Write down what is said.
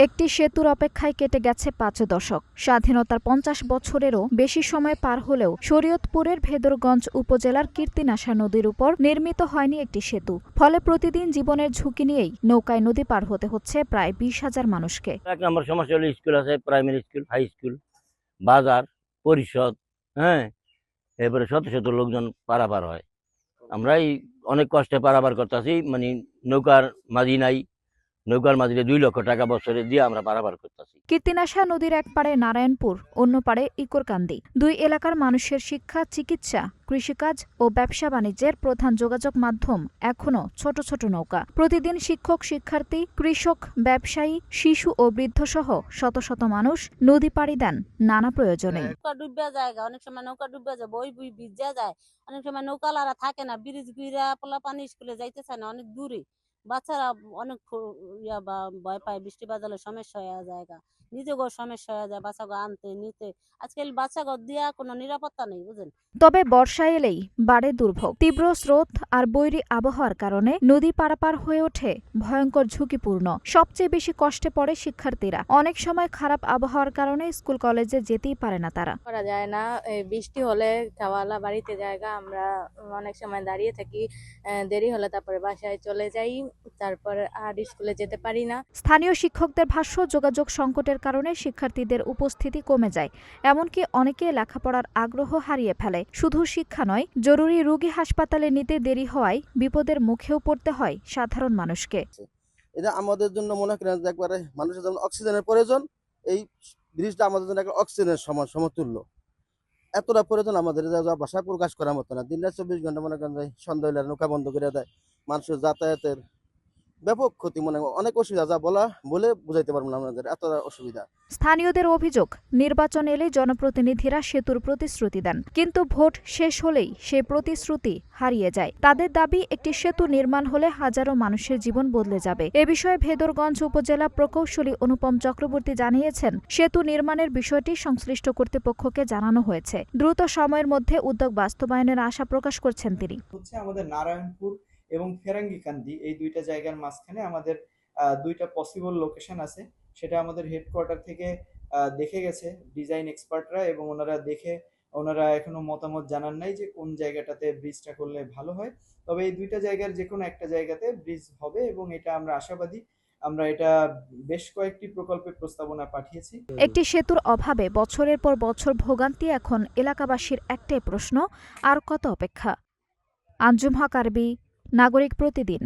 একটি সেতুর অপেক্ষায় কেটে গেছে ৫ দশক। স্বাধীনতার ৫০ বছরেরও বেশি সময় পার হলেও শরীয়তপুরের ভেদরগঞ্জ উপজেলার কীর্তিনাশা নদীর উপর নির্মিত হয়নি একটি সেতু। ফলে প্রতিদিন জীবনের ঝুঁকি নিয়েই নৌকায় নদী পার হতে হচ্ছে প্রায় ২০,০০০ মানুষকে। ১ নম্বর সমস্যা হলো স্কুল আছে, প্রাইমারি স্কুল, হাই স্কুল, বাজার, পরিষদ, এরপরে শত শত লোকজন পারাপার হয়। আমরাই অনেক কষ্টে পারাপার করতেছি, মানে নৌকার মাঝি নাই, নৌকার মাঝিরে ২ লক্ষ টাকা বছরে দিয়ে আমরা পারাপার করতেছি। কীর্তিনাশা নদীর এক পাড়ে নারায়ণপুর, অন্য পাড়ে ইকরকান্দি। দুই এলাকার মানুষের শিক্ষা, চিকিৎসা, কৃষিকাজ ও ব্যবসা বাণিজ্যের প্রধান যোগাযোগ মাধ্যম এখনও ছোট ছোট নৌকা। প্রতিদিন শিক্ষক, শিক্ষার্থী, কৃষক, ব্যবসায়ী, শিশু ও বৃদ্ধসহ শত শত মানুষ নদী পাড়ি দেন নানা প্রয়োজনে। নৌকা ডুবে যায়, অনেক সময় নৌকা ডুবে যায়, বই ভিজা যায়, অনেক সময় নৌকালারা থাকে না, ব্রিজ গুইরা পোলা পানি স্কুলে যাইতে চায় না, অনেক দূরে। বাচ্চারা অনেক ভয় পায়, বৃষ্টি বাদলে সমস্যা হয়ে যায়, নিজেকেও সমস্যা হয়ে যায়, বাচ্চাকে আনতে নিতে। আজকাল বাচ্চাকে দিয়া কোনো নিরাপত্তা নেই, বুঝেন। তবে বর্ষা এলেই বাড়ে দুর্ভোগ। তীব্র স্রোত আর বৈরী আবহাওয়ার কারণে নদী পারাপার হয়ে ওঠে ভয়ঙ্কর ঝুঁকিপূর্ণ। সবচেয়ে বেশি কষ্টে পড়ে শিক্ষার্থীরা। অনেক সময় খারাপ আবহাওয়ার কারণে স্কুল কলেজে যেতেই পারে না তারা। করা যায় না, বৃষ্টি হলে খাওয়ালা বাড়িতে জায়গা, আমরা অনেক সময় দাঁড়িয়ে থাকি, দেরি হলে তারপরে বাসায় চলে যাই, তারপর আর স্কুলে যেতে পারি না। স্থানীয় শিক্ষকদের ভাষ্য, যোগাযোগ সংকটের কারণে শিক্ষার্থীদের উপস্থিতি কমে যায়, এমনকি অনেকে লেখাপড়ার আগ্রহ হারিয়ে ফেলে। শুধু শিক্ষা নয়, জরুরি রোগী হাসপাতালে নিতে দেরি হওয়ায় বিপদের মুখেও পড়তে হয় সাধারণ মানুষকে। এটা আমাদের জন্য মনে করেন যে একবারে মানুষের যেমন অক্সিজেনের প্রয়োজন, এই ব্রিজটা আমাদের জন্য একটা অক্সিজেনের সমতুল্য। এতটা প্রয়োজন আমাদের, ভাষায় প্রকাশ করার মতো না। দিনরাত ২৪ ঘন্টা মনে করেন যে সন্ধ্যা হইলে নৌকা বন্ধ করে দেয়, মানুষের যাতায়াতের ব্যাপক ক্ষতি, মনে অনেক অসুবিধা, যা বলে বুঝাইতে পারবো না আমাদের এত অসুবিধা। স্থানীয়দের অভিযোগ, নির্বাচন এলে জনপ্রতিনিধিরা সেতুর প্রতিশ্রুতি দেন, কিন্তু ভোট শেষ হলেই সে প্রতিশ্রুতি হারিয়ে যায়। তাদের দাবি, একটি সেতু নির্মাণ হলে হাজারো মানুষের জীবন বদলে যাবে। এ বিষয়ে ভেদরগঞ্জ উপজেলা প্রকৌশলী অনুপম চক্রবর্তী জানিয়েছেন, সেতু নির্মাণের বিষয়টি সংশ্লিষ্ট কর্তৃপক্ষকে জানানো হয়েছে। দ্রুত সময়ের মধ্যে উদ্যোগ বাস্তবায়নের আশা প্রকাশ করছেন তিনি। আমাদের নারায়ণপুর এবং ফেরাঙ্গিকান্দি, এই দুইটা জায়গার মাঝখানে আমাদের দুইটা পসিবল লোকেশন আছে। সেটা আমাদের হেডকোয়ার্টার থেকে দেখে গেছে ডিজাইন এক্সপার্টরা, এবং ওনারা এখনো মতামত জানান নাই যে কোন জায়গাটাতে ব্রিজটা করলে ভালো হয়। তবে এই দুইটা জায়গার যে কোনো একটা জায়গাতে ব্রিজ হবে, এবং এটা আমরা আশাবাদী। আমরা এটা বেশ কয়েকটি প্রকল্পের প্রস্তাবনা পাঠিয়েছি। একটি সেতুর অভাবে বছরের পর বছর ভোগান্তি। এখন এলাকাবাসীর একটাই প্রশ্ন, আর কত অপেক্ষা? আঞ্জুম হক আরবি, নাগরিক প্রতিদিন।